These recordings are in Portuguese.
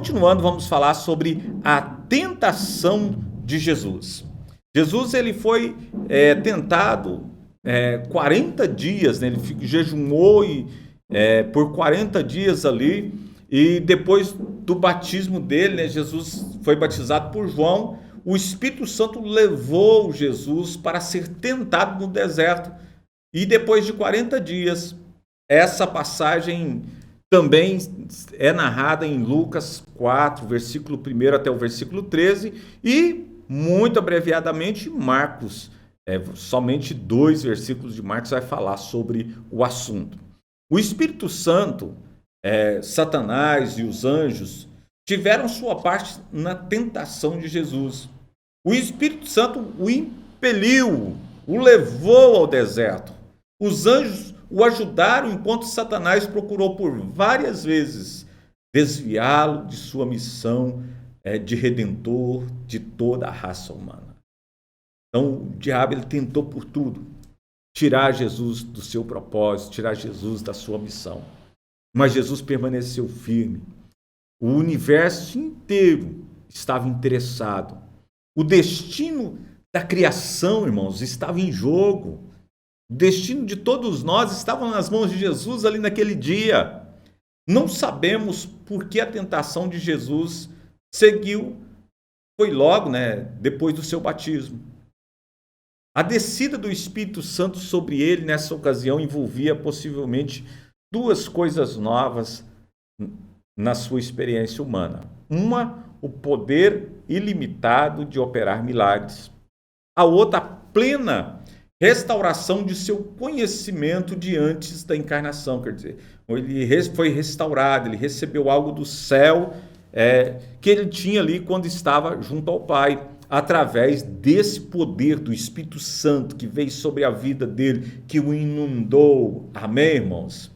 continuando, vamos falar sobre a tentação de Jesus. Jesus ele foi tentado 40 dias, né? Ele jejuou por 40 dias ali, e depois do batismo dele, né? Jesus foi batizado por João, o Espírito Santo levou Jesus para ser tentado no deserto, e depois de 40 dias, essa passagem também é narrada em Lucas 4, versículo 1 até o versículo 13, e muito abreviadamente Marcos, somente 2 versículos de Marcos vai falar sobre o assunto. O Espírito Santo, Satanás e os anjos tiveram sua parte na tentação de Jesus. O Espírito Santo o impeliu, o levou ao deserto. Os anjos o ajudaram enquanto Satanás procurou por várias vezes desviá-lo de sua missão de redentor de toda a raça humana. Então o diabo ele tentou por tudo tirar Jesus do seu propósito, tirar Jesus da sua missão. Mas Jesus permaneceu firme. O universo inteiro estava interessado. O destino da criação, irmãos, estava em jogo. O destino de todos nós estava nas mãos de Jesus ali naquele dia. Não sabemos por que a tentação de Jesus seguiu, foi logo, depois do seu batismo. A descida do Espírito Santo sobre ele nessa ocasião envolvia possivelmente 2 coisas novas na sua experiência humana. Uma, o poder ilimitado de operar milagres. A outra, a plena restauração de seu conhecimento de antes da encarnação. Quer dizer, ele foi restaurado, ele recebeu algo do céu que ele tinha ali quando estava junto ao Pai, através desse poder do Espírito Santo que veio sobre a vida dele, que o inundou. Amém, irmãos?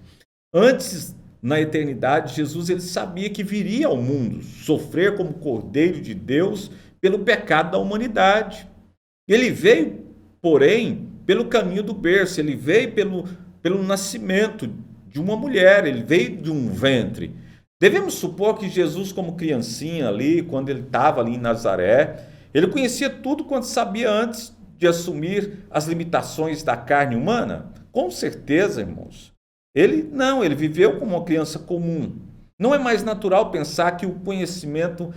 Antes, na eternidade, Jesus ele sabia que viria ao mundo sofrer como Cordeiro de Deus pelo pecado da humanidade. Ele veio, porém, pelo caminho do berço, ele veio pelo nascimento de uma mulher, ele veio de um ventre. Devemos supor que Jesus, como criancinha ali, quando ele estava ali em Nazaré, ele conhecia tudo quanto sabia antes de assumir as limitações da carne humana? Com certeza, irmãos. Ele viveu como uma criança comum. Não é mais natural pensar que o conhecimento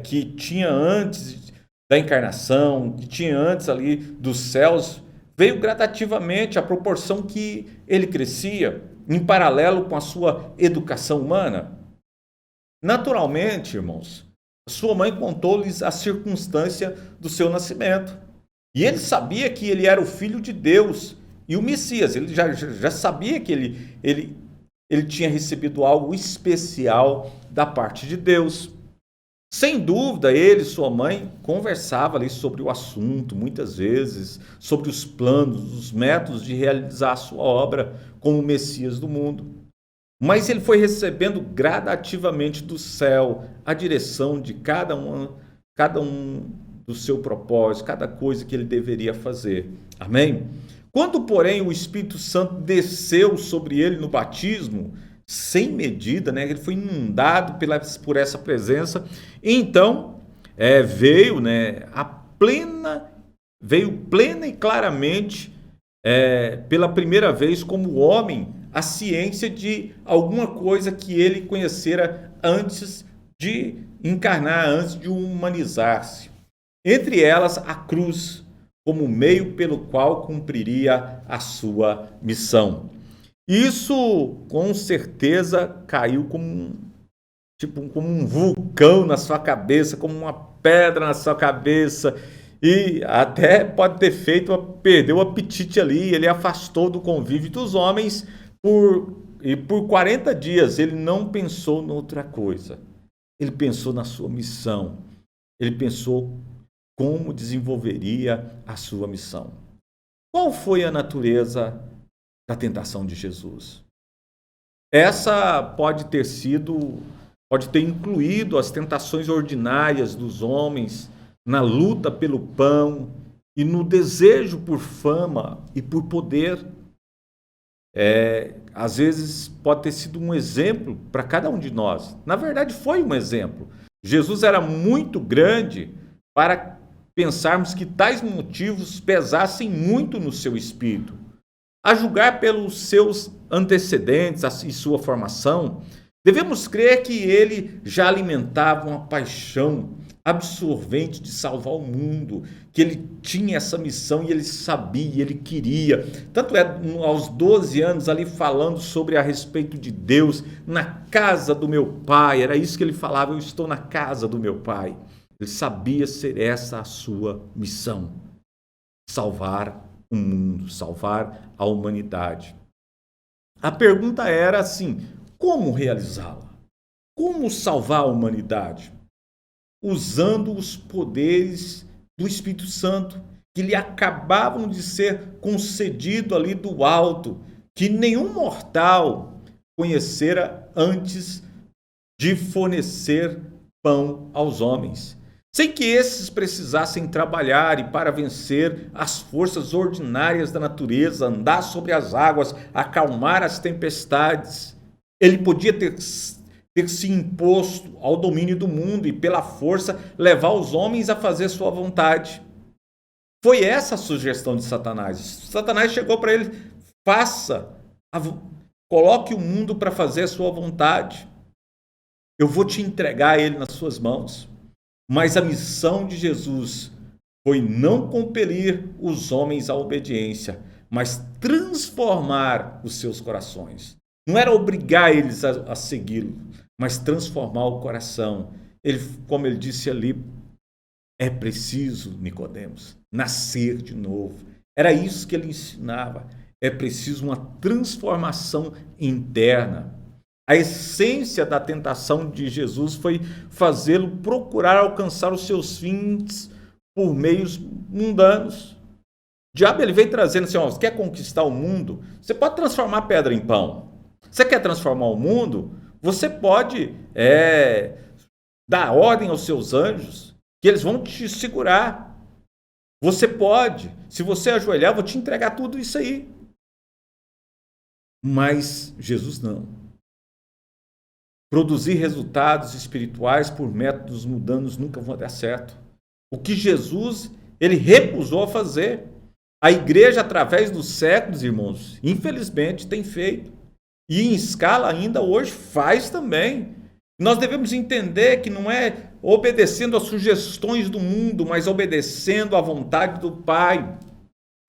que tinha antes da encarnação, que tinha antes ali dos céus, veio gradativamente à proporção que ele crescia, em paralelo com a sua educação humana. Naturalmente, irmãos, sua mãe contou-lhes a circunstância do seu nascimento. E ele sabia que ele era o Filho de Deus e o Messias. Ele já sabia que ele tinha recebido algo especial da parte de Deus. Sem dúvida, ele e sua mãe conversavam ali sobre o assunto, muitas vezes, sobre os planos, os métodos de realizar a sua obra como Messias do mundo. Mas ele foi recebendo gradativamente do céu a direção de cada um do seu propósito, cada coisa que ele deveria fazer. Amém? Quando, porém, o Espírito Santo desceu sobre ele no batismo, sem medida, ele foi inundado por essa presença, então veio plena e claramente, pela primeira vez como homem, a ciência de alguma coisa que ele conhecera antes de encarnar, antes de humanizar-se. Entre elas, a cruz, como meio pelo qual cumpriria a sua missão. Isso, com certeza, caiu como um vulcão na sua cabeça, como uma pedra na sua cabeça, e até pode ter perdeu o apetite ali. Ele afastou do convívio dos homens por 40 dias. Ele não pensou em outra coisa. Ele pensou na sua missão. Ele pensou como desenvolveria a sua missão. Qual foi a natureza da tentação de Jesus? Essa pode ter incluído as tentações ordinárias dos homens na luta pelo pão e no desejo por fama e por poder. às vezes pode ter sido um exemplo para cada um de nós. Na verdade, foi um exemplo. Jesus era muito grande para pensarmos que tais motivos pesassem muito no seu espírito. A julgar pelos seus antecedentes e sua formação, devemos crer que ele já alimentava uma paixão absorvente de salvar o mundo, que ele tinha essa missão e ele sabia, ele queria. Tanto é aos 12 anos ali falando sobre a respeito de Deus, na casa do meu pai, era isso que ele falava, eu estou na casa do meu pai. Ele sabia ser essa a sua missão, salvar o mundo, salvar a humanidade. A pergunta era assim, como realizá-la? Como salvar a humanidade? Usando os poderes do Espírito Santo, que lhe acabavam de ser concedido ali do alto, que nenhum mortal conhecera antes de fornecer pão aos homens, sem que esses precisassem trabalhar e para vencer as forças ordinárias da natureza, andar sobre as águas, acalmar as tempestades. Ele podia ter se imposto ao domínio do mundo e pela força levar os homens a fazer sua vontade. Foi essa a sugestão de Satanás. Satanás chegou para ele, coloque o mundo para fazer a sua vontade. Eu vou te entregar ele nas suas mãos. Mas a missão de Jesus foi não compelir os homens à obediência, mas transformar os seus corações. Não era obrigar eles a segui-lo, mas transformar o coração. Como ele disse ali, é preciso, Nicodemos, nascer de novo. Era isso que ele ensinava. É preciso uma transformação interna. A essência da tentação de Jesus foi fazê-lo procurar alcançar os seus fins por meios mundanos. O diabo ele veio trazendo assim, você quer conquistar o mundo? Você pode transformar pedra em pão. Você quer transformar o mundo? Você pode dar ordem aos seus anjos, que eles vão te segurar. Você pode, se você ajoelhar, eu vou te entregar tudo isso aí. Mas Jesus não. Produzir resultados espirituais por métodos mundanos nunca vão dar certo. O que Jesus ele recusou a fazer. A igreja, através dos séculos, irmãos, infelizmente tem feito. E em escala ainda hoje faz também. Nós devemos entender que não é obedecendo às sugestões do mundo, mas obedecendo à vontade do Pai.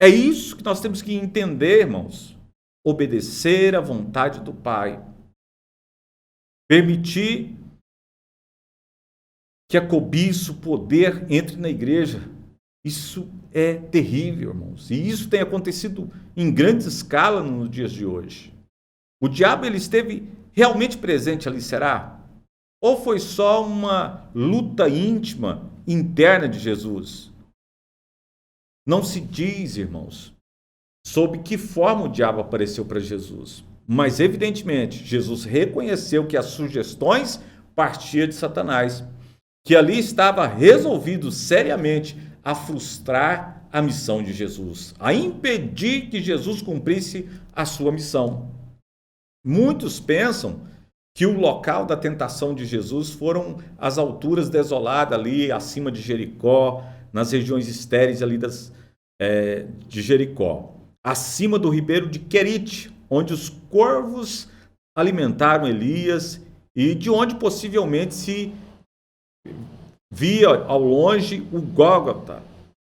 É isso que nós temos que entender, irmãos. Obedecer à vontade do Pai. Permitir que a cobiça, o poder entre na igreja. Isso é terrível, irmãos. E isso tem acontecido em grande escala nos dias de hoje. O diabo ele esteve realmente presente ali, será? Ou foi só uma luta íntima, interna de Jesus? Não se diz, irmãos, sob que forma o diabo apareceu para Jesus. Mas, evidentemente, Jesus reconheceu que as sugestões partiam de Satanás, que ali estava resolvido seriamente a frustrar a missão de Jesus, a impedir que Jesus cumprisse a sua missão. Muitos pensam que o local da tentação de Jesus foram as alturas desoladas ali acima de Jericó, nas regiões estéreis ali de Jericó, acima do ribeiro de Querite, onde os corvos alimentaram Elias e de onde possivelmente se via ao longe o Gólgota,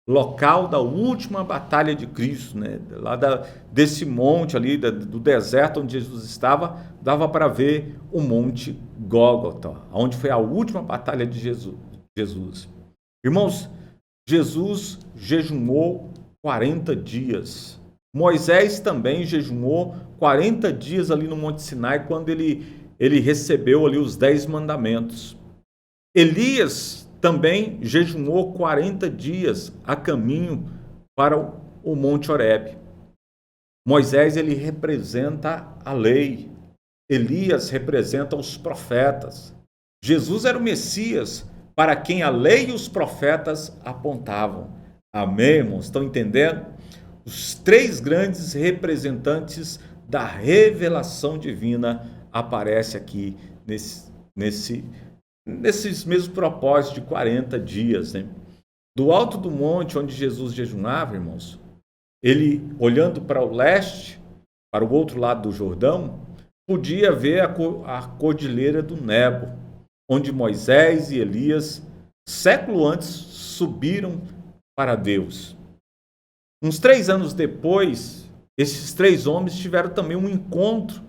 local da última batalha de Cristo, né? Lá desse monte ali, do deserto onde Jesus estava, dava para ver o monte Gólgota, onde foi a última batalha de Jesus. Irmãos, Jesus jejuou 40 dias. Moisés também jejuou 40 dias ali no Monte Sinai, quando ele recebeu ali os 10 mandamentos. Elias também jejuou 40 dias a caminho para o Monte Horebe. Moisés ele representa a lei. Elias representa os profetas. Jesus era o Messias para quem a lei e os profetas apontavam. Amém, irmãos? Estão entendendo? Os 3 grandes representantes da revelação divina aparece aqui nesses mesmos propósitos de 40 dias, né? Do alto do monte onde Jesus jejuava, irmãos, ele, olhando para o leste, para o outro lado do Jordão, podia ver a cordilheira do Nebo, onde Moisés e Elias, século antes, subiram para Deus. Uns 3 anos depois, esses 3 homens tiveram também um encontro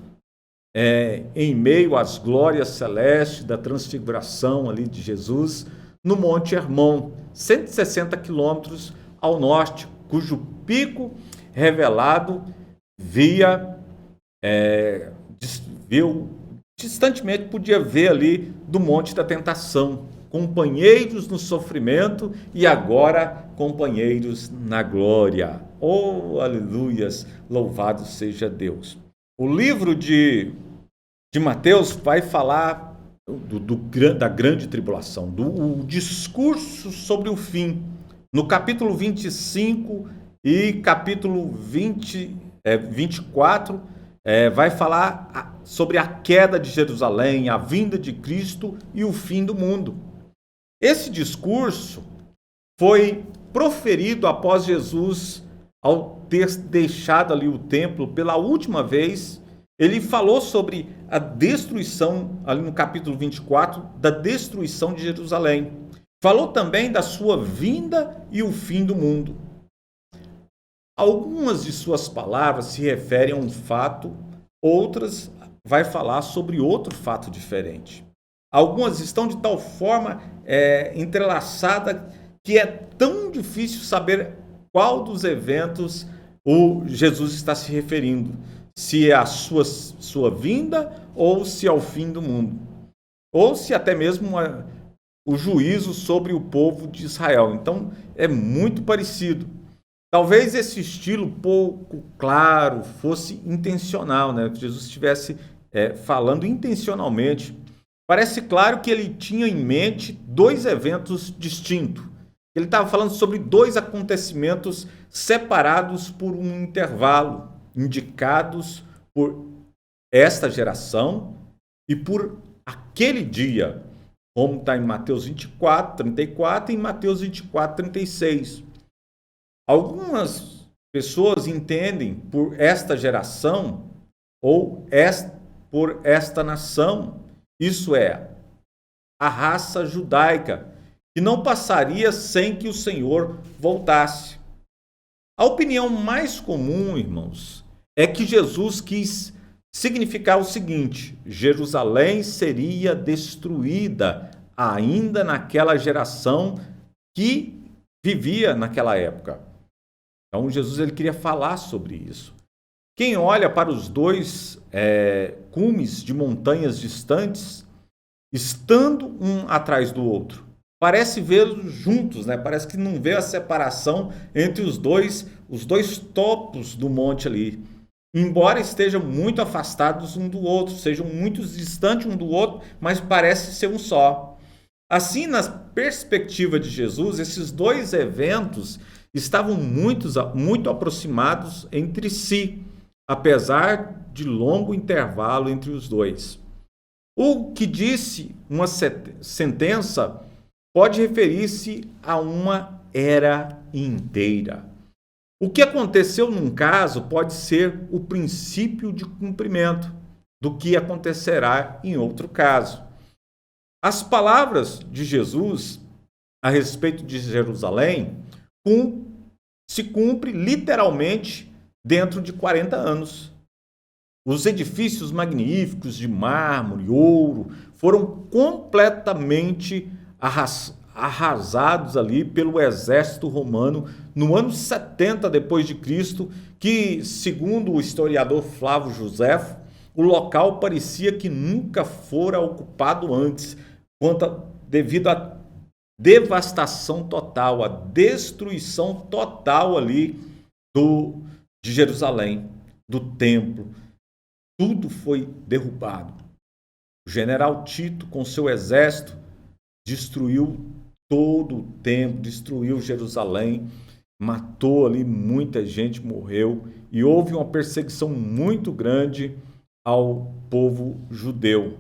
em meio às glórias celestes da transfiguração ali de Jesus, no Monte Hermon, 160 quilômetros ao norte, cujo pico revelado distantemente podia ver ali do Monte da Tentação, companheiros no sofrimento e agora companheiros na glória. Oh, aleluias, louvado seja Deus. O livro de Mateus vai falar da grande tribulação, do discurso sobre o fim. No capítulo 25 e capítulo 24, vai falar sobre a queda de Jerusalém, a vinda de Cristo e o fim do mundo. Esse discurso foi proferido após Jesus, ao ter deixado ali o templo pela última vez. Ele falou sobre a destruição, ali no capítulo 24, da destruição de Jerusalém. Falou também da sua vinda e o fim do mundo. Algumas de suas palavras se referem a um fato, outras vai falar sobre outro fato diferente. Algumas estão de tal forma entrelaçadas que é tão difícil saber qual dos eventos o Jesus está se referindo. Se é a sua vinda ou se é o fim do mundo. Ou se até mesmo o juízo sobre o povo de Israel. Então, é muito parecido. Talvez esse estilo pouco claro fosse intencional, né? Que Jesus estivesse falando intencionalmente. Parece claro que ele tinha em mente 2 eventos distintos. Ele estava falando sobre 2 acontecimentos separados por um intervalo, indicados por esta geração e por aquele dia, como está em Mateus 24, 34 e em Mateus 24, 36. Algumas pessoas entendem por esta geração ou por esta nação, isso é, a raça judaica, que não passaria sem que o Senhor voltasse. A opinião mais comum, irmãos, é que Jesus quis significar o seguinte: Jerusalém seria destruída ainda naquela geração que vivia naquela época. Então Jesus ele queria falar sobre isso. Quem olha para os 2 cumes de montanhas distantes, estando um atrás do outro, parece vê-los juntos, né? Parece que não vê a separação entre os dois topos do monte ali. Embora estejam muito afastados um do outro, sejam muito distantes um do outro, mas parece ser um só. Assim, na perspectiva de Jesus, esses 2 eventos estavam muito aproximados entre si, apesar de longo intervalo entre os 2. O que disse uma sentença pode referir-se a uma era inteira. O que aconteceu num caso pode ser o princípio de cumprimento do que acontecerá em outro caso. As palavras de Jesus a respeito de Jerusalém se cumpre literalmente dentro de 40 anos. Os edifícios magníficos de mármore e ouro foram completamente arrasados ali pelo exército romano no ano 70 depois de Cristo, que, segundo o historiador Flávio Joséfo, o local parecia que nunca fora ocupado antes, devido à devastação total, à destruição total ali de Jerusalém, do templo. Tudo foi derrubado. O general Tito, com seu exército, destruiu todo o templo, destruiu Jerusalém. matou ali, muita gente morreu e houve uma perseguição muito grande ao povo judeu.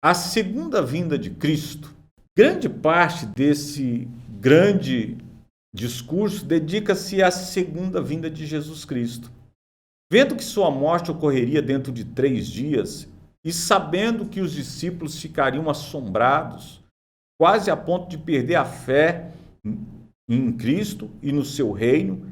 A segunda vinda de Cristo, grande parte desse grande discurso dedica-se à segunda vinda de Jesus Cristo. Vendo que sua morte ocorreria dentro de 3 dias e sabendo que os discípulos ficariam assombrados, quase a ponto de perder a fé em Cristo e no seu reino,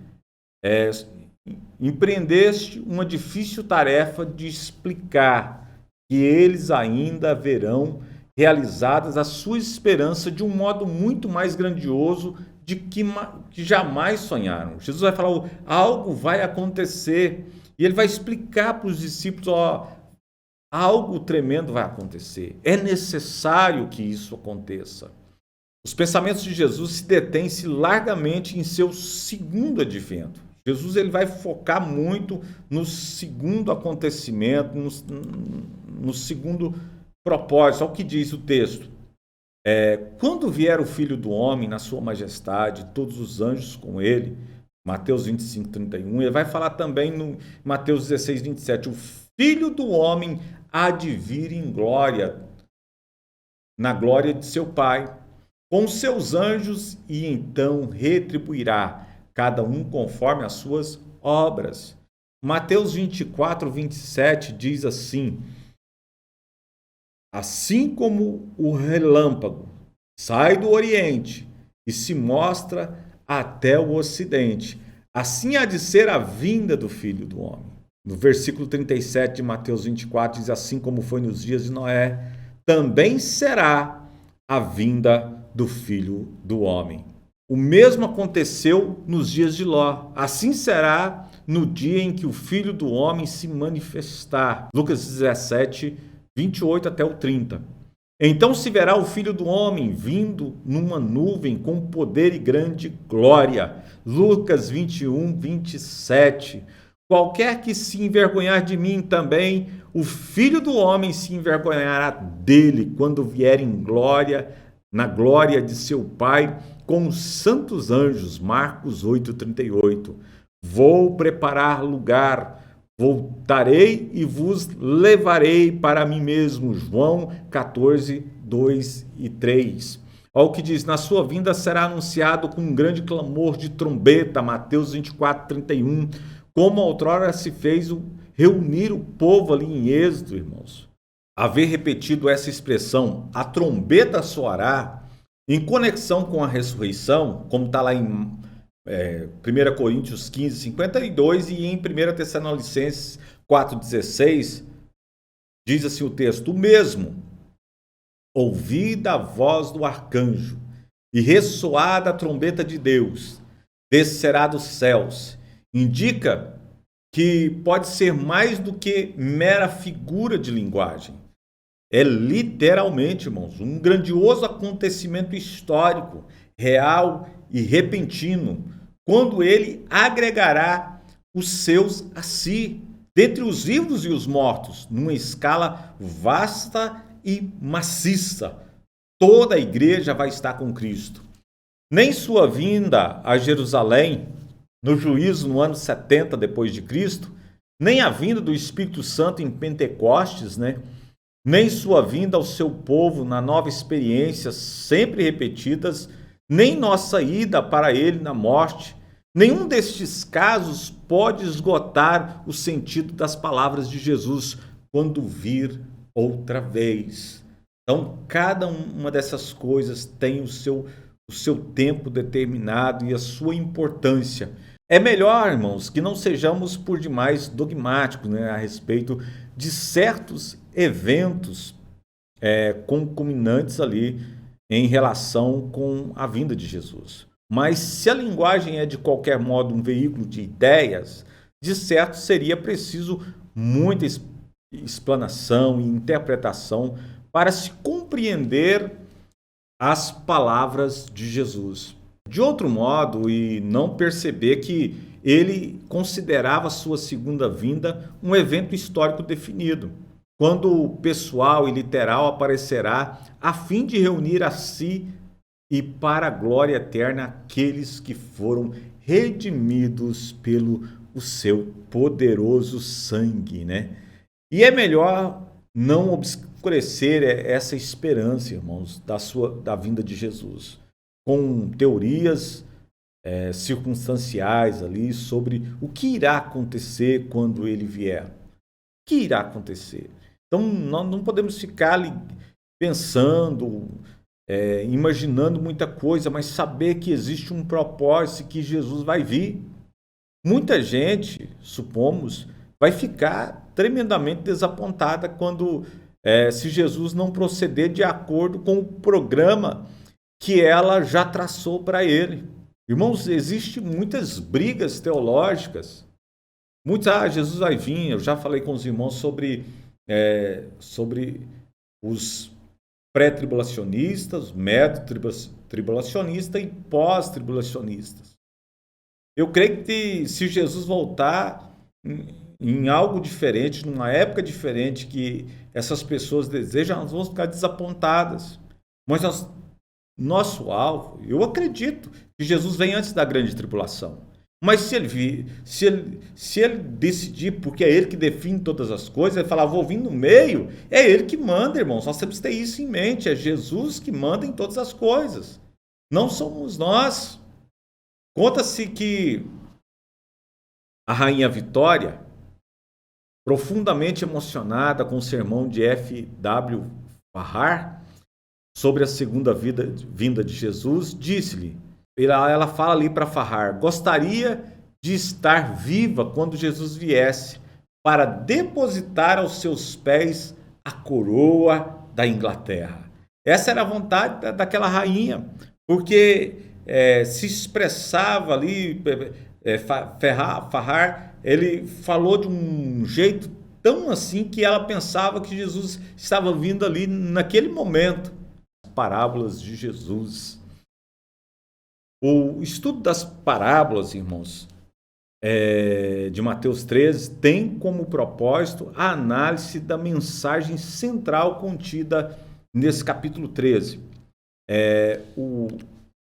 empreendeste uma difícil tarefa de explicar que eles ainda verão realizadas a sua esperança de um modo muito mais grandioso de que jamais sonharam. Jesus vai falar, algo vai acontecer, e ele vai explicar para os discípulos, algo tremendo vai acontecer. É necessário que isso aconteça. Os pensamentos de Jesus se detêm-se largamente em seu segundo advento. Jesus ele vai focar muito no segundo acontecimento, no segundo propósito. Olha o que diz o texto. Quando vier o Filho do Homem na sua majestade, todos os anjos com ele, Mateus 25, 31, ele vai falar também no Mateus 16, 27, o Filho do Homem há de vir em glória, na glória de seu Pai, com seus anjos, e então retribuirá cada um conforme as suas obras. Mateus 24, 27 diz assim, assim como o relâmpago sai do Oriente e se mostra até o Ocidente, assim há de ser a vinda do Filho do Homem. No versículo 37 de Mateus 24 diz, assim como foi nos dias de Noé, também será a vinda do Filho do Homem. O mesmo aconteceu nos dias de Ló. Assim será no dia em que o Filho do Homem se manifestar. Lucas 17, 28 até o 30. Então se verá o Filho do Homem vindo numa nuvem com poder e grande glória. Lucas 21, 27. Qualquer que se envergonhar de mim também, o Filho do Homem se envergonhará dele quando vier em glória, na glória de seu Pai, com os santos anjos. Marcos 8, 38. Vou preparar lugar, voltarei e vos levarei para mim mesmo. João 14, 2 e 3. Olha o que diz, na sua vinda será anunciado com um grande clamor de trombeta. Mateus 24, 31. Como outrora se fez reunir o povo ali em Êxodo, irmãos. Haver repetido essa expressão, a trombeta soará, em conexão com a ressurreição, como está lá em 1 Coríntios 15, 52 e em 1 Tessalonicenses 4,16, diz assim o texto, o mesmo, ouvida a voz do arcanjo e ressoada a trombeta de Deus, descerá dos céus. Indica que pode ser mais do que mera figura de linguagem. É literalmente, irmãos, um grandioso acontecimento histórico, real e repentino, quando ele agregará os seus a si, dentre os vivos e os mortos, numa escala vasta e maciça. Toda a igreja vai estar com Cristo. Nem sua vinda a Jerusalém, no juízo no ano 70 depois de Cristo, nem a vinda do Espírito Santo em Pentecostes, nem sua vinda ao seu povo na nova experiência sempre repetidas, nem nossa ida para ele na morte, nenhum destes casos pode esgotar o sentido das palavras de Jesus quando vir outra vez. Então, cada uma dessas coisas tem o seu tempo determinado e a sua importância. É melhor, irmãos, que não sejamos por demais dogmáticos a respeito de certos eventos concomitantes ali em relação com a vinda de Jesus. Mas se a linguagem é de qualquer modo um veículo de ideias, de certo seria preciso muita explanação e interpretação para se compreender as palavras de Jesus. De outro modo, e não perceber que ele considerava sua segunda vinda um evento histórico definido, quando o pessoal e literal aparecerá a fim de reunir a si e para a glória eterna aqueles que foram redimidos pelo o seu poderoso sangue, né? E é melhor não obscurecer essa esperança, irmãos, da vinda de Jesus, com teorias circunstanciais ali sobre o que irá acontecer quando ele vier. O que irá acontecer? Então, nós não podemos ficar ali pensando, imaginando muita coisa, mas saber que existe um propósito, que Jesus vai vir. Muita gente, supomos, vai ficar tremendamente desapontada quando, se Jesus não proceder de acordo com o programa que ela já traçou para ele. Irmãos, existem muitas brigas teológicas. Jesus vai vir. Eu já falei com os irmãos sobre os pré-tribulacionistas, médio-tribulacionistas e pós-tribulacionistas. Eu creio que se Jesus voltar em algo diferente, numa época diferente que essas pessoas desejam, elas vão ficar desapontadas. Mas nosso alvo, eu acredito que Jesus vem antes da grande tribulação. Mas se ele decidir, porque é ele que define todas as coisas, ele falar, vou vir no meio, é ele que manda, irmãos. Nós temos que ter isso em mente. É Jesus que manda em todas as coisas. Não somos nós. Conta-se que a rainha Vitória, profundamente emocionada com o sermão de F.W. Farrar sobre a segunda vinda de Jesus, disse-lhe, ela fala ali para Farrar, gostaria de estar viva quando Jesus viesse para depositar aos seus pés a coroa da Inglaterra. Essa era a vontade daquela rainha, porque se expressava ali, Farrar, ele falou de um jeito tão assim que ela pensava que Jesus estava vindo ali naquele momento. Parábolas de Jesus. O estudo das parábolas, irmãos, de Mateus 13, tem como propósito a análise da mensagem central contida nesse capítulo 13.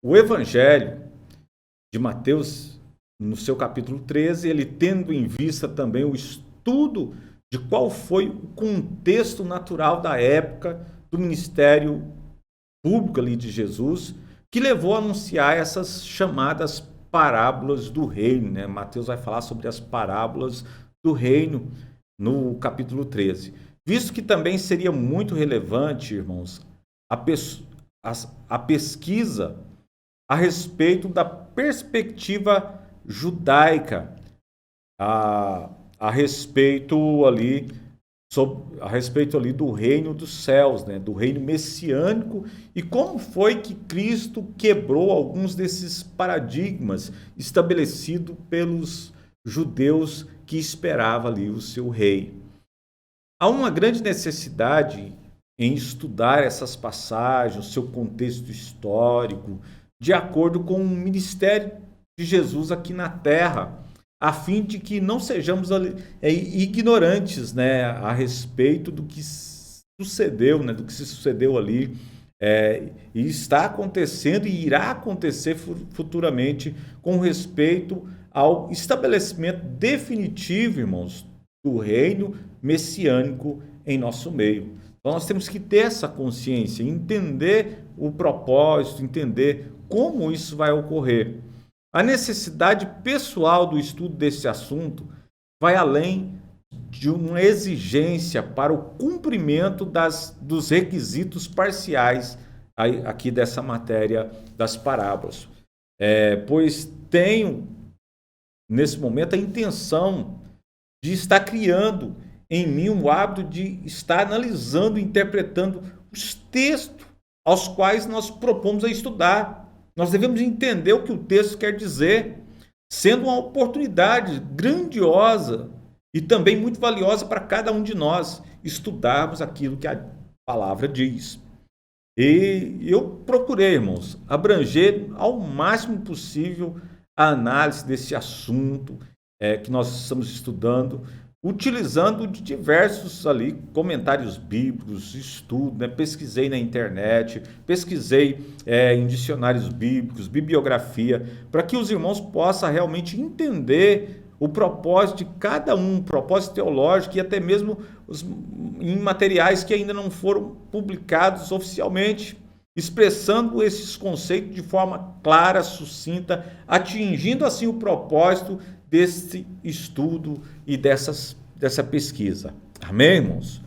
O Evangelho de Mateus, no seu capítulo 13, ele tendo em vista também o estudo de qual foi o contexto natural da época do ministério público ali de Jesus, que levou a anunciar essas chamadas parábolas do reino, né? Mateus vai falar sobre as parábolas do reino no capítulo 13. Visto que também seria muito relevante, irmãos, a pesquisa a respeito da perspectiva judaica, a respeito ali do reino dos céus, né, do reino messiânico, e como foi que Cristo quebrou alguns desses paradigmas estabelecidos pelos judeus que esperavam ali o seu rei. Há uma grande necessidade em estudar essas passagens, o seu contexto histórico, de acordo com o ministério de Jesus aqui na terra, a fim de que não sejamos ignorantes, né, a respeito do que sucedeu, né, do que se sucedeu ali, e está acontecendo e irá acontecer futuramente com respeito ao estabelecimento definitivo, irmãos, do reino messiânico em nosso meio. Então nós temos que ter essa consciência, entender o propósito, entender como isso vai ocorrer. A necessidade pessoal do estudo desse assunto vai além de uma exigência para o cumprimento dos requisitos parciais aqui dessa matéria das parábolas. Pois tenho, nesse momento, a intenção de estar criando em mim o hábito de estar analisando e interpretando os textos aos quais nós propomos a estudar. Nós devemos entender o que o texto quer dizer, sendo uma oportunidade grandiosa e também muito valiosa para cada um de nós estudarmos aquilo que a palavra diz. E eu procurei, irmãos, abranger ao máximo possível a análise desse assunto que nós estamos estudando, utilizando de diversos ali comentários bíblicos, estudo, né? Pesquisei na internet, pesquisei em dicionários bíblicos, bibliografia, para que os irmãos possam realmente entender o propósito de cada um, propósito teológico e até mesmo em materiais que ainda não foram publicados oficialmente, expressando esses conceitos de forma clara, sucinta, atingindo assim o propósito desse estudo e dessa pesquisa. Amém, irmãos?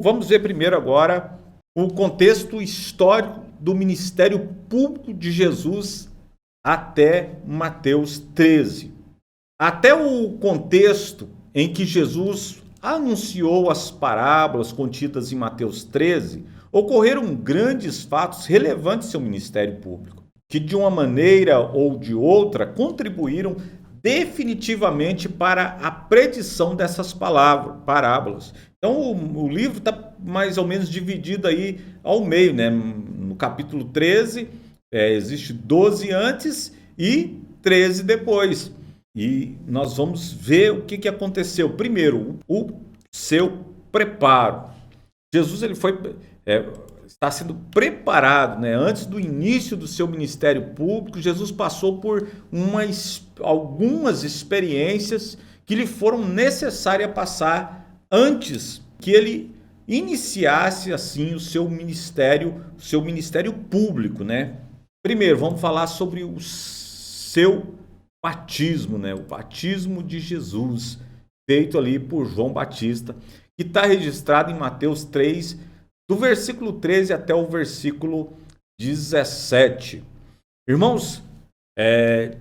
Vamos ver primeiro agora o contexto histórico do ministério público de Jesus até Mateus 13. Até o contexto em que Jesus anunciou as parábolas contidas em Mateus 13, ocorreram grandes fatos relevantes em seu ministério público, que de uma maneira ou de outra contribuíram definitivamente para a predição dessas parábolas. Então o livro está mais ou menos dividido aí ao meio, né? No capítulo 13, existe 12 antes e 13 depois. E nós vamos ver o que aconteceu. Primeiro, o seu preparo. Jesus está sendo preparado, né? Antes do início do seu ministério público, Jesus passou por algumas experiências que lhe foram necessárias passar antes que ele iniciasse assim o seu ministério público, né? Primeiro, vamos falar sobre o seu batismo, né? O batismo de Jesus, feito ali por João Batista, que está registrado em Mateus 3, do versículo 13 até o versículo 17. Irmãos,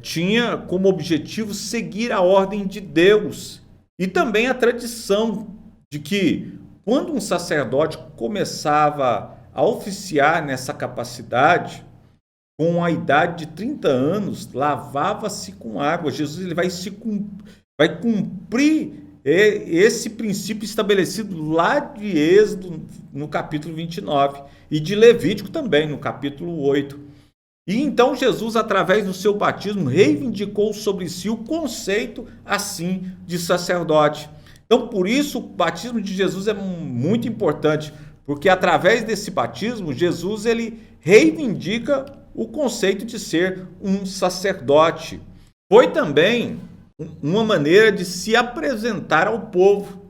tinha como objetivo seguir a ordem de Deus e também a tradição de que quando um sacerdote começava a oficiar nessa capacidade, com a idade de 30 anos, lavava-se com água. Jesus ele vai cumprir esse princípio estabelecido lá de Êxodo, no capítulo 29, e de Levítico também, no capítulo 8. E então Jesus, através do seu batismo, reivindicou sobre si o conceito, assim, de sacerdote. Então, por isso, o batismo de Jesus é muito importante, porque através desse batismo, Jesus ele reivindica o conceito de ser um sacerdote. Foi também uma maneira de se apresentar ao povo.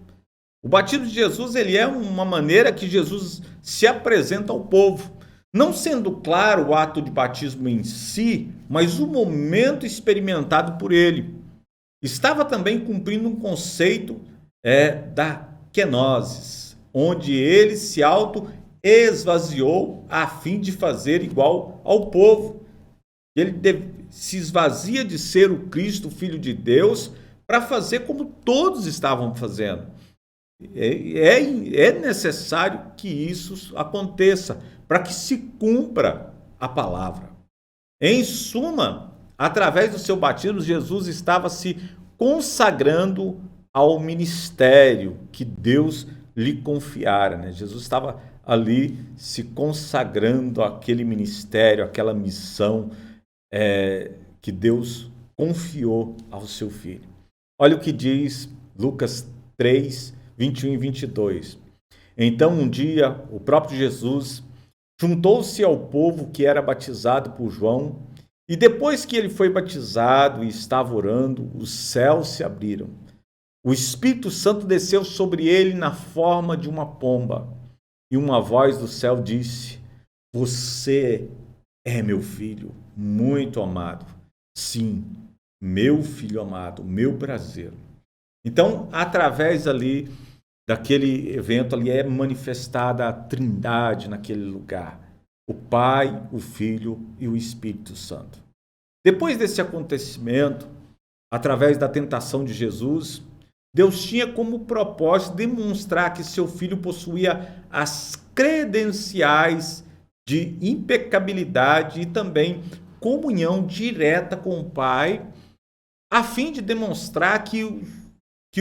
O batismo de Jesus ele é uma maneira que Jesus se apresenta ao povo. Não sendo claro o ato de batismo em si, mas o momento experimentado por ele. Estava também cumprindo um conceito da kenosis, onde ele se esvaziou a fim de fazer igual ao povo. Ele se esvazia de ser o Cristo, Filho de Deus, para fazer como todos estavam fazendo. É necessário que isso aconteça, para que se cumpra a palavra. Em suma, através do seu batismo, Jesus estava se consagrando ao ministério que Deus lhe confiara, né? Jesus estava ali se consagrando àquele ministério, àquela missão que Deus confiou ao seu filho. Olha o que diz Lucas 3, 21 e 22. Então, um dia, o próprio Jesus juntou-se ao povo que era batizado por João, e depois que ele foi batizado e estava orando, os céus se abriram. O Espírito Santo desceu sobre ele na forma de uma pomba, e uma voz do céu disse: Você é meu filho, muito amado. Sim, meu filho amado, meu prazer. Então, através ali daquele evento ali é manifestada a Trindade naquele lugar. O Pai, o Filho e o Espírito Santo. Depois desse acontecimento, através da tentação de Jesus, Deus tinha como propósito demonstrar que seu filho possuía as credenciais de impecabilidade e também comunhão direta com o Pai, a fim de demonstrar que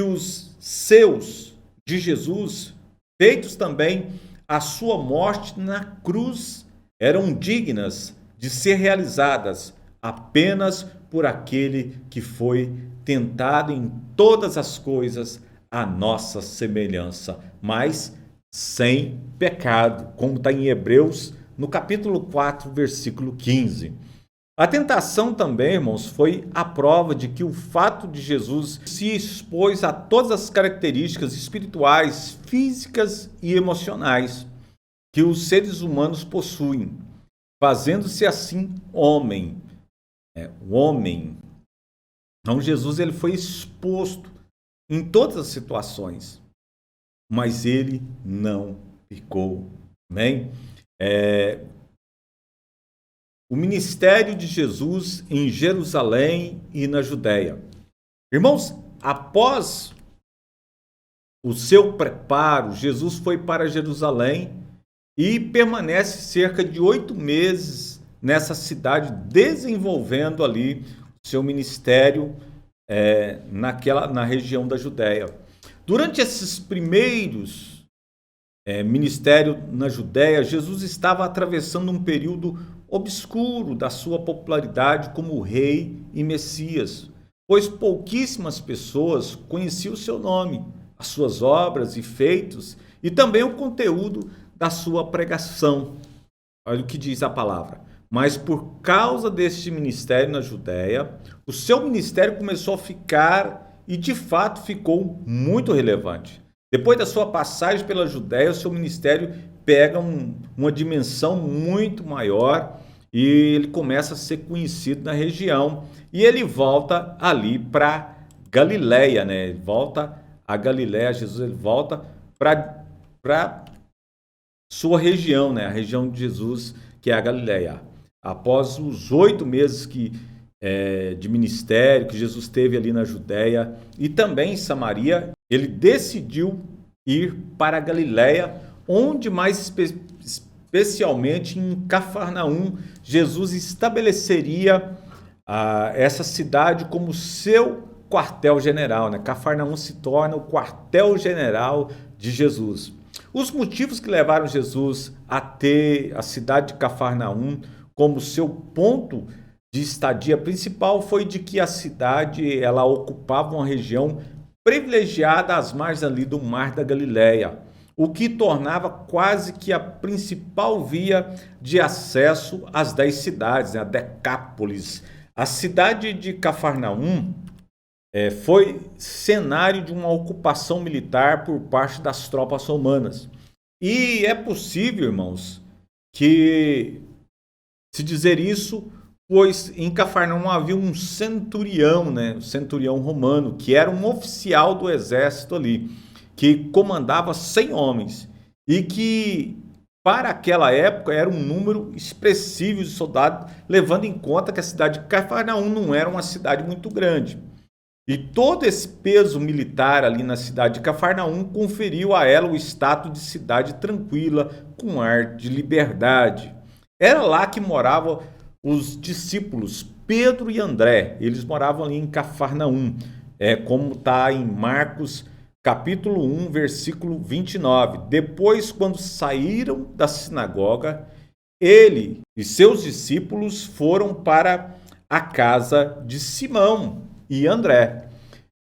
os seus de Jesus, feitos também a sua morte na cruz, eram dignas de ser realizadas apenas por aquele que foi tentado em todas as coisas, a nossa semelhança, mas sem pecado, como está em Hebreus, no capítulo 4, versículo 15. A tentação também, irmãos, foi a prova de que o fato de Jesus se expôs a todas as características espirituais, físicas e emocionais que os seres humanos possuem, fazendo-se assim homem. O homem. Então Jesus ele foi exposto em todas as situações, mas ele não pecou. Amém? O ministério de Jesus em Jerusalém e na Judéia. Irmãos, após o seu preparo, Jesus foi para Jerusalém e permanece cerca de 8 meses nessa cidade, desenvolvendo ali o seu ministério na região da Judéia. Durante esses primeiros ministérios na Judéia, Jesus estava atravessando um período obscuro da sua popularidade como rei e Messias, pois pouquíssimas pessoas conheciam o seu nome, as suas obras e feitos e também o conteúdo da sua pregação. Olha o que diz a palavra. Mas por causa deste ministério na Judéia, o seu ministério começou a ficar e de fato ficou muito relevante. Depois da sua passagem pela Judéia, o seu ministério pega uma dimensão muito maior e ele começa a ser conhecido na região. E ele volta ali para Galileia, né? Ele volta a Galileia, Jesus ele volta para sua região, né? A região de Jesus, que é a Galileia. Após os 8 meses de ministério que Jesus teve ali na Judéia e também em Samaria, ele decidiu ir para a Galileia, onde mais especialmente em Cafarnaum, Jesus estabeleceria essa cidade como seu quartel-general, né? Cafarnaum se torna o quartel-general de Jesus. Os motivos que levaram Jesus a ter a cidade de Cafarnaum como seu ponto de estadia principal foi de que a cidade ela ocupava uma região privilegiada às margens ali do Mar da Galileia, o que tornava quase que a principal via de acesso às 10 cidades, né, a Decápolis. A cidade de Cafarnaum foi cenário de uma ocupação militar por parte das tropas romanas. E é possível, irmãos, que se dizer isso, pois em Cafarnaum havia um centurião, né, um centurião romano, que era um oficial do exército ali, que comandava 100 homens e que para aquela época era um número expressivo de soldados, levando em conta que a cidade de Cafarnaum não era uma cidade muito grande. E todo esse peso militar ali na cidade de Cafarnaum conferiu a ela o status de cidade tranquila, com ar de liberdade. Era lá que moravam os discípulos Pedro e André. Eles moravam ali em Cafarnaum, como está em Marcos capítulo 1, versículo 29. Depois, quando saíram da sinagoga, ele e seus discípulos foram para a casa de Simão e André.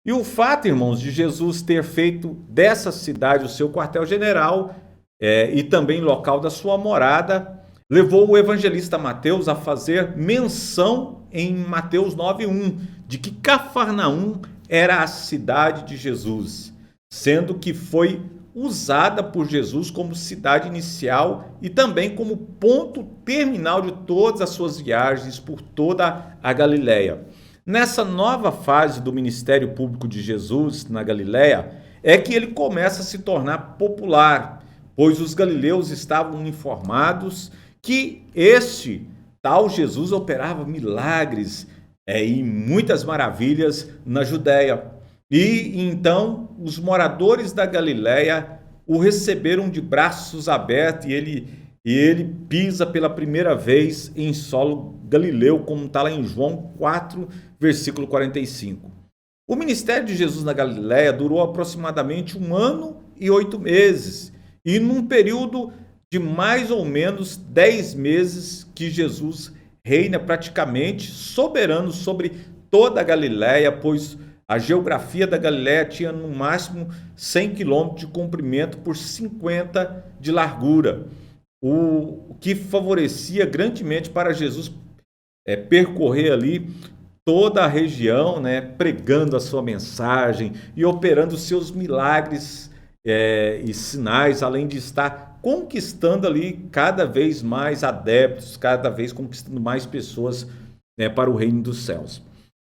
E o fato, irmãos, de Jesus ter feito dessa cidade o seu quartel-general e também local da sua morada, levou o evangelista Mateus a fazer menção em Mateus 9:1 de que Cafarnaum era a cidade de Jesus, sendo que foi usada por Jesus como cidade inicial e também como ponto terminal de todas as suas viagens por toda a Galileia. Nessa nova fase do ministério público de Jesus na Galileia, é que ele começa a se tornar popular, pois os galileus estavam informados que este tal Jesus operava milagres e muitas maravilhas na Judéia. E então os moradores da Galileia o receberam de braços abertos e ele pisa pela primeira vez em solo galileu, como está lá em João 4, versículo 45. O ministério de Jesus na Galileia durou aproximadamente 1 ano e 8 meses, e num período de mais ou menos 10 meses que Jesus reina praticamente soberano sobre toda a Galileia, pois A geografia da Galiléia tinha no máximo 100 quilômetros de comprimento por 50 de largura, o que favorecia grandemente para Jesus percorrer ali toda a região, né, pregando a sua mensagem e operando seus milagres e sinais, além de estar conquistando ali cada vez mais adeptos, cada vez conquistando mais pessoas, né, para o reino dos céus.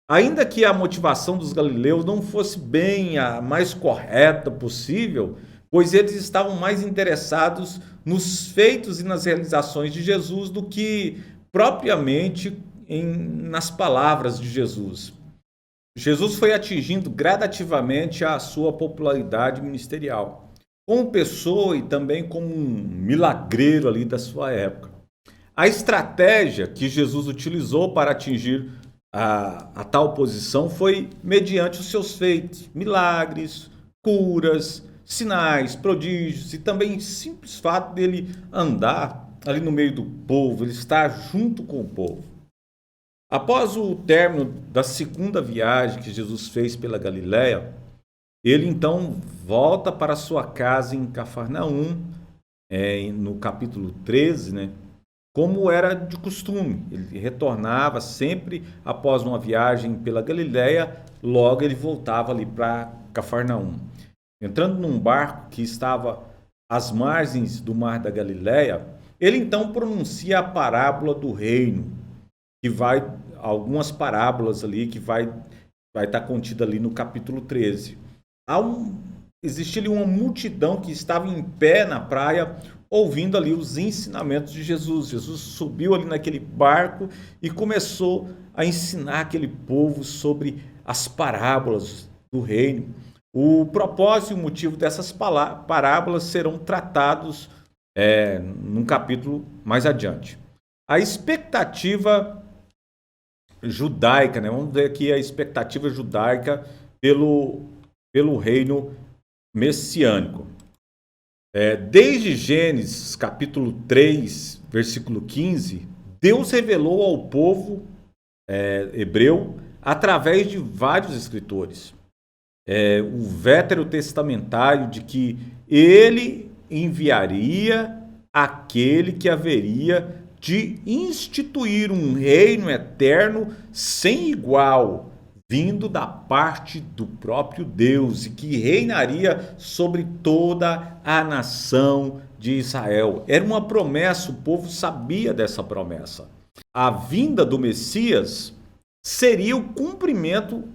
Ainda que a motivação dos galileus não fosse bem a mais correta possível, pois eles estavam mais interessados nos feitos e nas realizações de Jesus do que propriamente nas palavras de Jesus. Jesus foi atingindo gradativamente a sua popularidade ministerial, como pessoa e também como um milagreiro ali da sua época. A estratégia que Jesus utilizou para atingir a tal posição foi mediante os seus feitos, milagres, curas, sinais, prodígios e também simples fato dele andar ali no meio do povo, ele estar junto com o povo. Após o término da segunda viagem que Jesus fez pela Galiléia, ele então volta para sua casa em Cafarnaum, no capítulo 13, né? Como era de costume. Ele retornava sempre após uma viagem pela Galiléia, logo ele voltava ali para Cafarnaum. Entrando num barco que estava às margens do mar da Galiléia, ele então pronuncia a parábola do reino, que vai, algumas parábolas ali que vai estar contida ali no capítulo 13. Existia ali uma multidão que estava em pé na praia, ouvindo ali os ensinamentos de Jesus. Jesus subiu ali naquele barco e começou a ensinar aquele povo sobre as parábolas do reino. O propósito e o motivo dessas parábolas serão tratados num capítulo mais adiante. A expectativa judaica, né? Vamos ver aqui a expectativa judaica pelo reino messiânico. Desde Gênesis capítulo 3, versículo 15, Deus revelou ao povo hebreu através de vários escritores o veterotestamentário de que ele enviaria aquele que haveria de instituir um reino eterno sem igual, vindo da parte do próprio Deus e que reinaria sobre toda a nação de Israel. Era uma promessa, o povo sabia dessa promessa. A vinda do Messias seria o cumprimento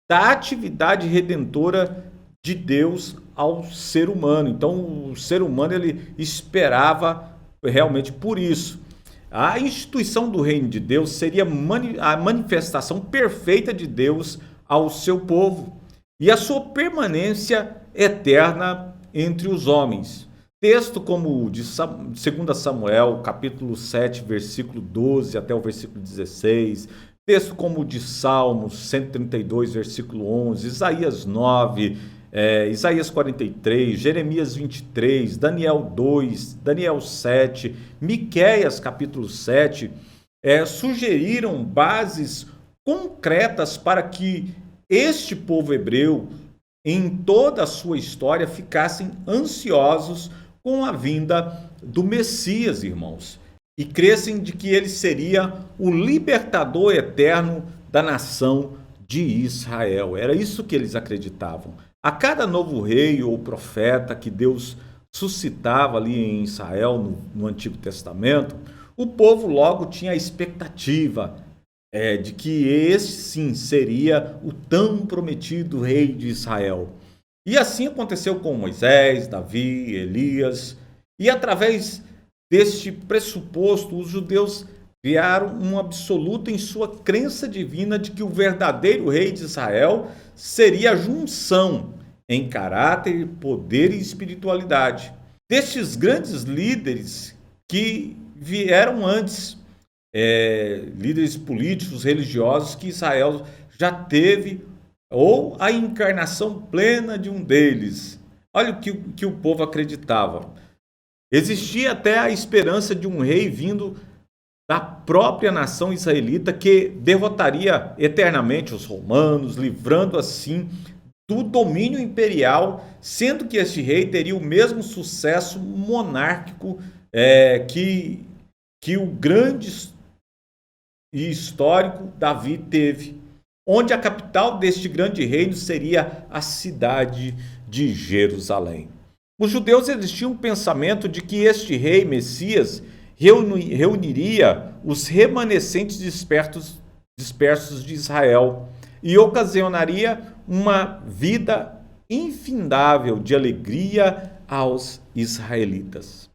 da atividade redentora de Deus ao ser humano. Então, o ser humano ele esperava realmente por isso. A instituição do reino de Deus seria a manifestação perfeita de Deus ao seu povo e a sua permanência eterna entre os homens. Texto como de 2 Samuel, capítulo 7, versículo 12 até o versículo 16, texto como de Salmos 132, versículo 11, Isaías 9, Isaías 43, Jeremias 23, Daniel 2, Daniel 7, Miqueias capítulo 7, sugeriram bases concretas para que este povo hebreu, em toda a sua história, ficassem ansiosos com a vinda do Messias, irmãos, e crescem de que ele seria o libertador eterno da nação de Israel. Era isso que eles acreditavam. A cada novo rei ou profeta que Deus suscitava ali em Israel, no Antigo Testamento, o povo logo tinha a expectativa de que esse sim seria o tão prometido rei de Israel. E assim aconteceu com Moisés, Davi, Elias, e através deste pressuposto, os judeus criaram um absoluto em sua crença divina de que o verdadeiro rei de Israel seria a junção em caráter, poder e espiritualidade destes grandes líderes que vieram antes, líderes políticos, religiosos que Israel já teve, ou a encarnação plena de um deles. Olha o que o povo acreditava. Existia até a esperança de um rei vindo da própria nação israelita que derrotaria eternamente os romanos, livrando assim do domínio imperial, sendo que este rei teria o mesmo sucesso monárquico que o grande e histórico Davi teve, onde a capital deste grande reino seria a cidade de Jerusalém. Os judeus eles tinham um pensamento de que este rei Messias reuniria os remanescentes dispersos de Israel e ocasionaria uma vida infindável de alegria aos israelitas.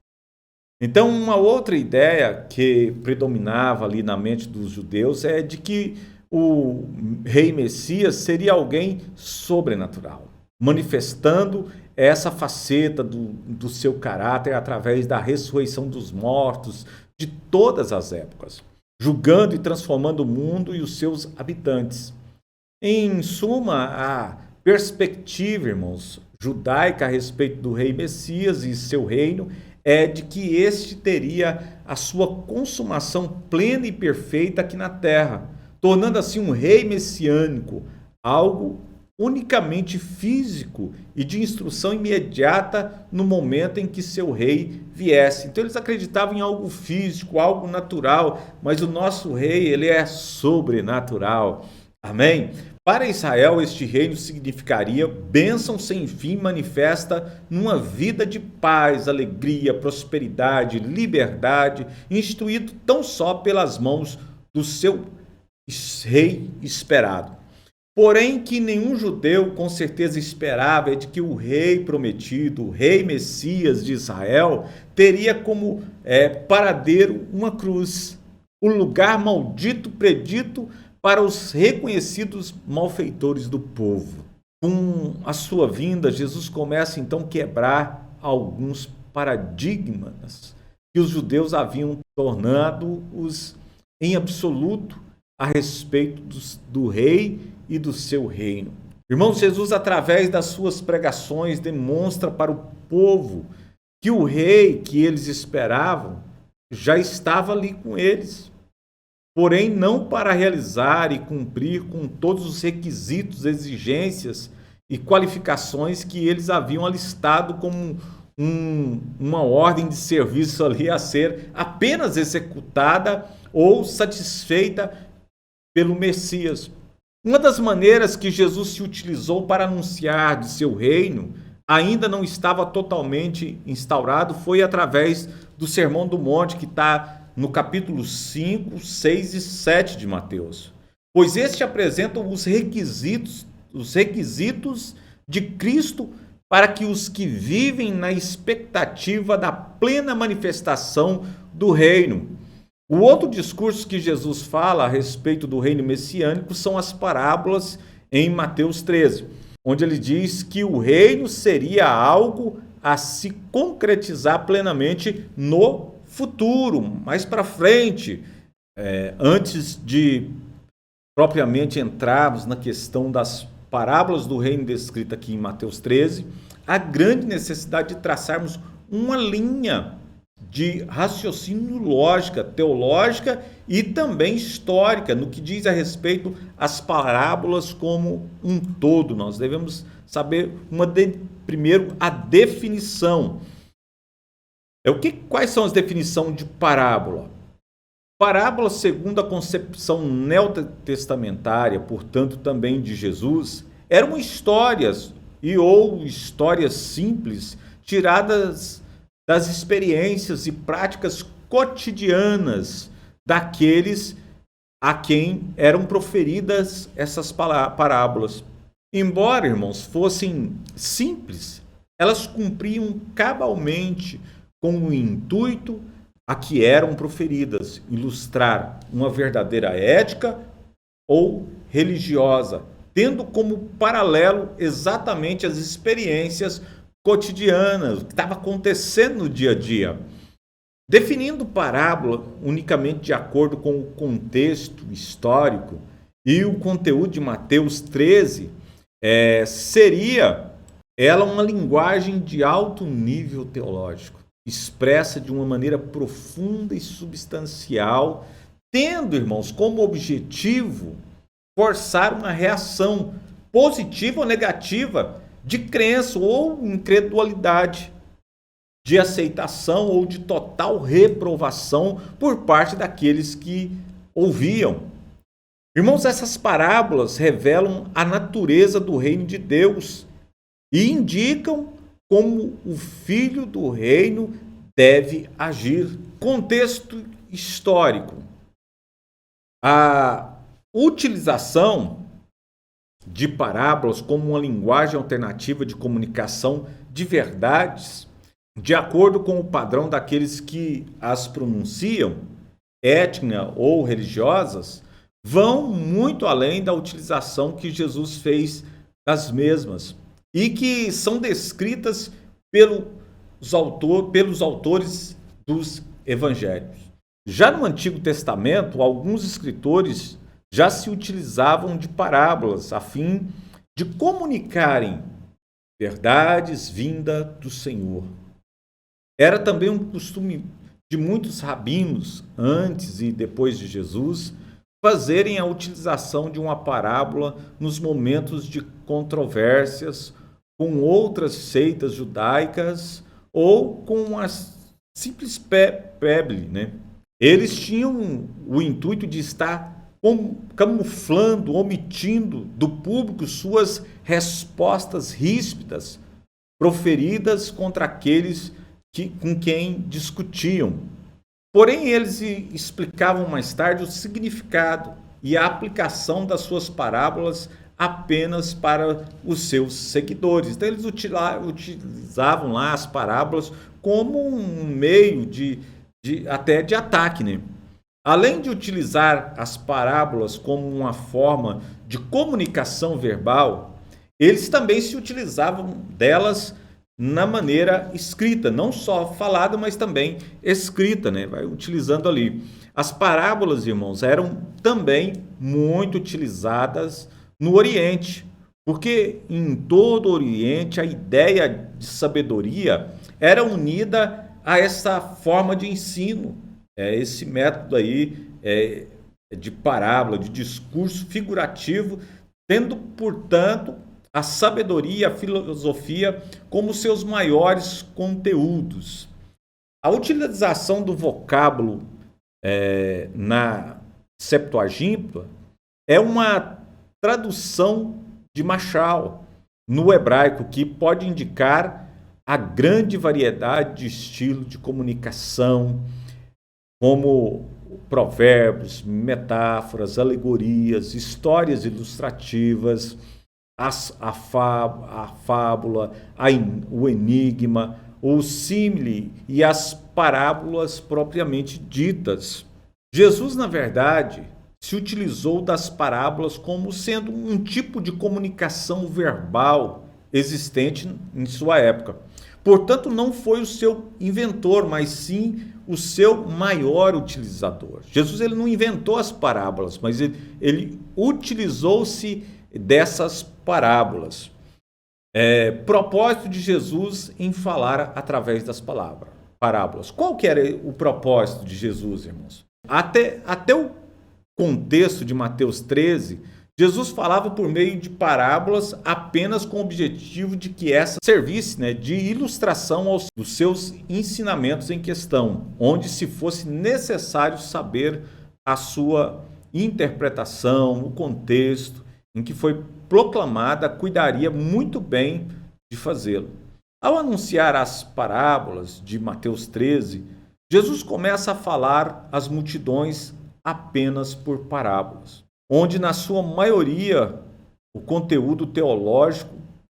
Então, uma outra ideia que predominava ali na mente dos judeus é de que o rei Messias seria alguém sobrenatural, manifestando essa faceta do seu caráter através da ressurreição dos mortos de todas as épocas, julgando e transformando o mundo e os seus habitantes. Em suma, a perspectiva, irmãos, judaica a respeito do rei Messias e seu reino é de que este teria a sua consumação plena e perfeita aqui na terra, tornando assim um rei messiânico, algo unicamente físico e de instrução imediata no momento em que seu rei viesse. Então eles acreditavam em algo físico, algo natural, mas o nosso rei, ele é sobrenatural. Amém? Para Israel, este reino significaria bênção sem fim manifesta numa vida de paz, alegria, prosperidade, liberdade, instituído tão só pelas mãos do seu rei esperado. Porém, que nenhum judeu com certeza esperava é de que o rei prometido, o rei Messias de Israel, teria como paradeiro uma cruz, o lugar maldito predito para os reconhecidos malfeitores do povo. Com a sua vinda, Jesus começa então a quebrar alguns paradigmas que os judeus haviam tornado-os em absoluto a respeito do rei e do seu reino. Irmãos, Jesus, através das suas pregações, demonstra para o povo que o rei que eles esperavam já estava ali com eles. Porém, não para realizar e cumprir com todos os requisitos, exigências e qualificações que eles haviam alistado como uma ordem de serviço ali a ser apenas executada ou satisfeita pelo Messias. Uma das maneiras que Jesus se utilizou para anunciar de seu reino ainda não estava totalmente instaurado foi através do Sermão do Monte, que está no capítulo 5, 6 e 7 de Mateus. Pois este apresenta os requisitos de Cristo para que os que vivem na expectativa da plena manifestação do reino. O outro discurso que Jesus fala a respeito do reino messiânico são as parábolas em Mateus 13, onde ele diz que o reino seria algo a se concretizar plenamente no futuro, mais para frente, antes de propriamente entrarmos na questão das parábolas do reino descrita aqui em Mateus 13, a grande necessidade de traçarmos uma linha de raciocínio lógica, teológica e também histórica, no que diz a respeito às parábolas como um todo. Nós devemos saber primeiro a definição. Quais são as definições de parábola? Parábola, segundo a concepção neotestamentária, portanto também de Jesus, eram histórias ou histórias simples tiradas das experiências e práticas cotidianas daqueles a quem eram proferidas essas parábolas. Embora, irmãos, fossem simples, elas cumpriam cabalmente com o intuito a que eram proferidas, ilustrar uma verdadeira ética ou religiosa, tendo como paralelo exatamente as experiências cotidianas, o que estava acontecendo no dia a dia. Definindo parábola unicamente de acordo com o contexto histórico e o conteúdo de Mateus 13, seria ela uma linguagem de alto nível teológico. expressa de uma maneira profunda e substancial, tendo, irmãos, como objetivo forçar uma reação positiva ou negativa de crença ou incredulidade, de aceitação ou de total reprovação por parte daqueles que ouviam. Irmãos, essas parábolas revelam a natureza do reino de Deus e indicam como o filho do reino deve agir. Contexto histórico. A utilização de parábolas como uma linguagem alternativa de comunicação de verdades, de acordo com o padrão daqueles que as pronunciam, étnica ou religiosas, vão muito além da utilização que Jesus fez das mesmas e que são descritas pelos autores dos evangelhos. Já no Antigo Testamento, alguns escritores já se utilizavam de parábolas a fim de comunicarem verdades vinda do Senhor. Era também um costume de muitos rabinos, antes e depois de Jesus, fazerem a utilização de uma parábola nos momentos de controvérsias com outras seitas judaicas ou com a simples peble, né? Eles tinham o intuito de estar camuflando, omitindo do público suas respostas ríspidas, proferidas contra aqueles com quem discutiam. Porém, eles explicavam mais tarde o significado e a aplicação das suas parábolas apenas para os seus seguidores. Então, eles utilizavam lá as parábolas como um meio até de ataque, né? Além de utilizar as parábolas como uma forma de comunicação verbal, eles também se utilizavam delas na maneira escrita, não só falada, mas também escrita, né? Vai utilizando ali. As parábolas, irmãos, eram também muito utilizadas no Oriente, porque em todo o Oriente a ideia de sabedoria era unida a essa forma de ensino, esse método aí de parábola, de discurso figurativo, tendo, portanto, a sabedoria e a filosofia como seus maiores conteúdos. A utilização do vocábulo na Septuaginta é uma tradução de Machal no hebraico, que pode indicar a grande variedade de estilos de comunicação, como provérbios, metáforas, alegorias, histórias ilustrativas, a fábula, o enigma, o símile e as parábolas propriamente ditas. Jesus, na verdade, se utilizou das parábolas como sendo um tipo de comunicação verbal existente em sua época. Portanto, não foi o seu inventor, mas sim o seu maior utilizador. Jesus ele não inventou as parábolas, mas ele utilizou-se dessas parábolas. Propósito de Jesus em falar através das parábolas. Qual que era o propósito de Jesus, irmãos? Até o contexto de Mateus 13, Jesus falava por meio de parábolas apenas com o objetivo de que essa servisse, de ilustração dos seus ensinamentos em questão, onde se fosse necessário saber a sua interpretação, o contexto em que foi proclamada, cuidaria muito bem de fazê-lo. Ao anunciar as parábolas de Mateus 13, Jesus começa a falar às multidões apenas por parábolas, onde na sua maioria o conteúdo teológico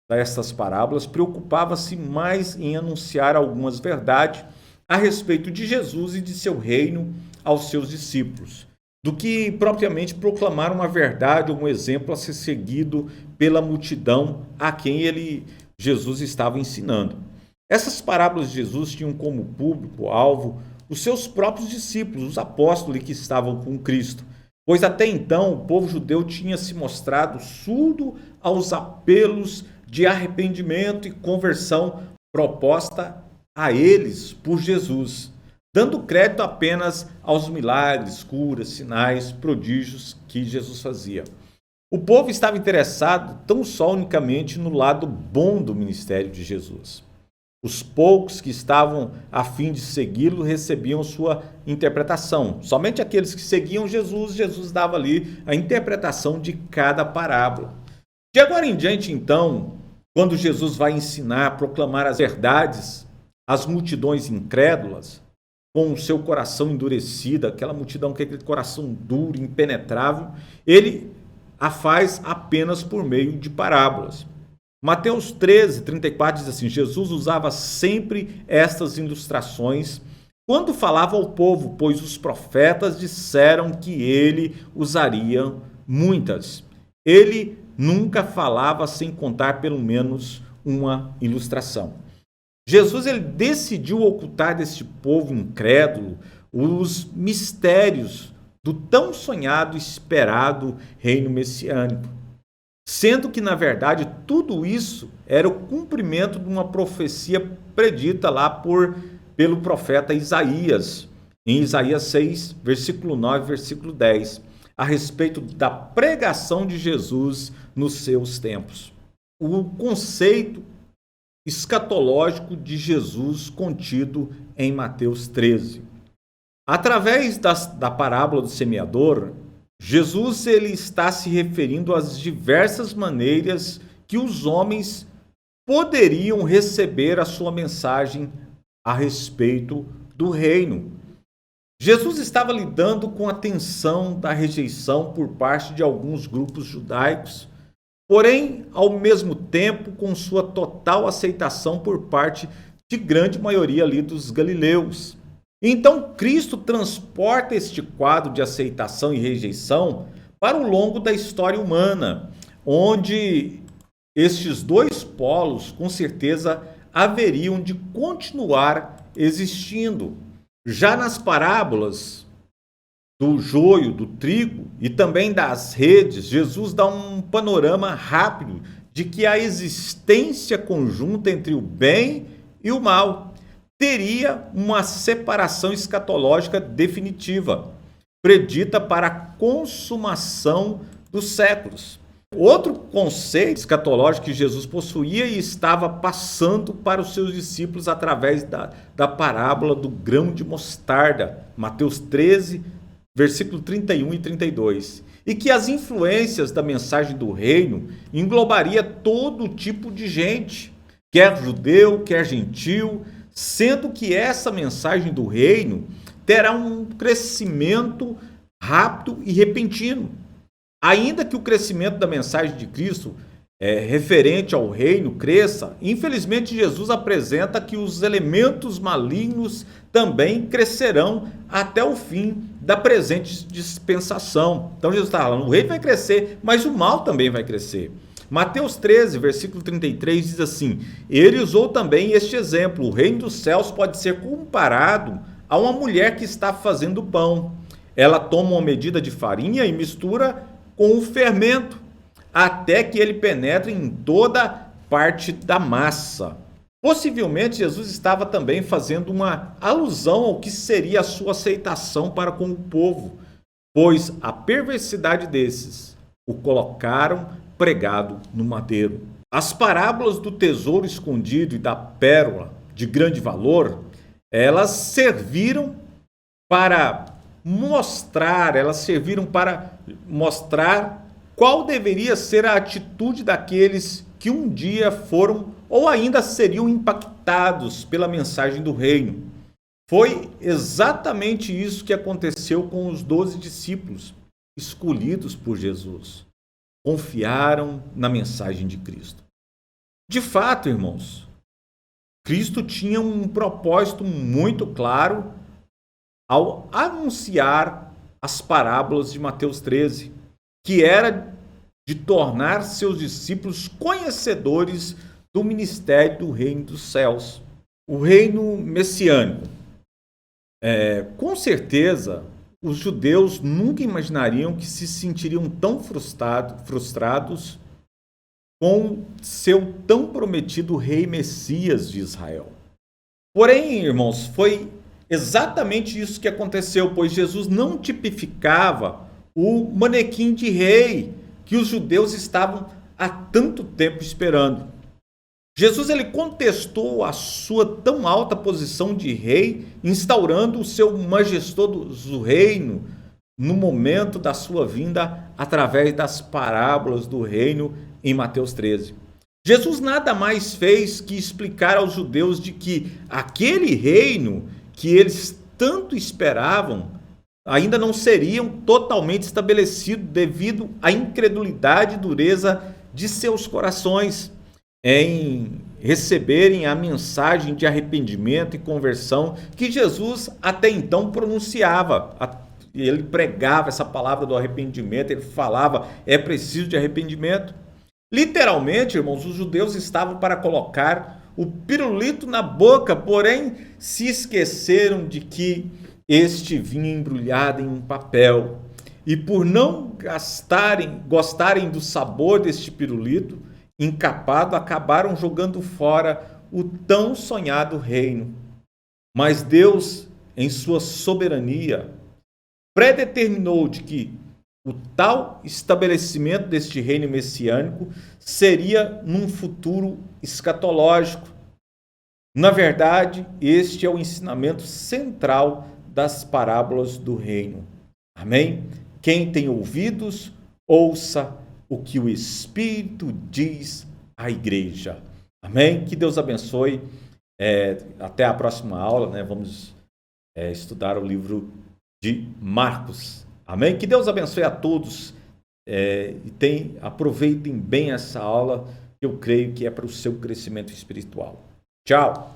destas parábolas preocupava-se mais em anunciar algumas verdades a respeito de Jesus e de seu reino aos seus discípulos, do que propriamente proclamar uma verdade ou um exemplo a ser seguido pela multidão a quem Jesus estava ensinando. Essas parábolas de Jesus tinham como público-alvo os seus próprios discípulos, os apóstolos que estavam com Cristo, pois até então o povo judeu tinha se mostrado surdo aos apelos de arrependimento e conversão proposta a eles por Jesus, dando crédito apenas aos milagres, curas, sinais, prodígios que Jesus fazia. O povo estava interessado tão só unicamente no lado bom do ministério de Jesus. Os poucos que estavam a fim de segui-lo recebiam sua interpretação. Somente aqueles que seguiam Jesus, Jesus dava ali a interpretação de cada parábola. De agora em diante, então, quando Jesus vai ensinar, proclamar as verdades às multidões incrédulas, com o seu coração endurecido, aquela multidão com aquele coração duro, impenetrável, ele a faz apenas por meio de parábolas. Mateus 13, 34 diz assim: Jesus usava sempre estas ilustrações quando falava ao povo, pois os profetas disseram que ele usaria muitas. Ele nunca falava sem contar pelo menos uma ilustração. Jesus ele decidiu ocultar deste povo incrédulo os mistérios do tão sonhado e esperado reino messiânico. Sendo que, na verdade, tudo isso era o cumprimento de uma profecia predita lá pelo profeta Isaías, em Isaías 6, versículo 9, versículo 10, a respeito da pregação de Jesus nos seus tempos. O conceito escatológico de Jesus contido em Mateus 13. Através da parábola do semeador, Jesus ele está se referindo às diversas maneiras que os homens poderiam receber a sua mensagem a respeito do reino. Jesus estava lidando com a tensão da rejeição por parte de alguns grupos judaicos, porém, ao mesmo tempo, com sua total aceitação por parte de grande maioria ali dos galileus. Então, Cristo transporta este quadro de aceitação e rejeição para o longo da história humana, onde estes dois polos, com certeza, haveriam de continuar existindo. Já nas parábolas do joio, do trigo e também das redes, Jesus dá um panorama rápido de que a existência conjunta entre o bem e o mal teria uma separação escatológica definitiva, predita para a consumação dos séculos. Outro conceito escatológico que Jesus possuía e estava passando para os seus discípulos através da parábola do grão de mostarda, Mateus 13, versículo 31 e 32, e que as influências da mensagem do reino englobaria todo tipo de gente, quer judeu, quer gentil, sendo que essa mensagem do reino terá um crescimento rápido e repentino. Ainda que o crescimento da mensagem de Cristo referente ao reino cresça, infelizmente Jesus apresenta que os elementos malignos também crescerão até o fim da presente dispensação. Então Jesus está falando, o reino vai crescer, mas o mal também vai crescer. Mateus 13, versículo 33 diz assim: ele usou também este exemplo: o reino dos céus pode ser comparado a uma mulher que está fazendo pão. Ela toma uma medida de farinha e mistura com o fermento, até que ele penetre em toda parte da massa. Possivelmente Jesus estava também fazendo uma alusão ao que seria a sua aceitação para com o povo, pois a perversidade desses o colocaram pregado no madeiro. As parábolas do tesouro escondido e da pérola de grande valor, elas serviram para mostrar qual deveria ser a atitude daqueles que um dia foram ou ainda seriam impactados pela mensagem do reino. Foi exatamente isso que aconteceu com os 12 discípulos escolhidos por Jesus. Confiaram na mensagem de Cristo. De fato, irmãos, Cristo tinha um propósito muito claro ao anunciar as parábolas de Mateus 13, que era de tornar seus discípulos conhecedores do ministério do reino dos céus, o reino messiânico. Com certeza, os judeus nunca imaginariam que se sentiriam tão frustrados com seu tão prometido rei Messias de Israel. Porém, irmãos, foi exatamente isso que aconteceu, pois Jesus não tipificava o manequim de rei que os judeus estavam há tanto tempo esperando. Jesus ele contestou a sua tão alta posição de rei, instaurando o seu majestoso reino no momento da sua vinda através das parábolas do reino em Mateus 13. Jesus nada mais fez que explicar aos judeus de que aquele reino que eles tanto esperavam ainda não seriam totalmente estabelecido devido à incredulidade e dureza de seus corações em receberem a mensagem de arrependimento e conversão que Jesus até então pronunciava. Ele pregava essa palavra do arrependimento, ele falava, é preciso de arrependimento. Literalmente, irmãos, os judeus estavam para colocar o pirulito na boca, porém se esqueceram de que este vinha embrulhado em um papel. E por não gostarem do sabor deste pirulito encapado, acabaram jogando fora o tão sonhado reino. Mas Deus, em sua soberania, predeterminou de que o tal estabelecimento deste reino messiânico seria num futuro escatológico. Na verdade, este é o ensinamento central das parábolas do reino. Amém? Quem tem ouvidos, ouça o que o Espírito diz à igreja. Amém? Que Deus abençoe. Até a próxima aula, né? Vamos estudar o livro de Marcos. Amém? Que Deus abençoe a todos e aproveitem bem essa aula, que eu creio que é para o seu crescimento espiritual. Tchau!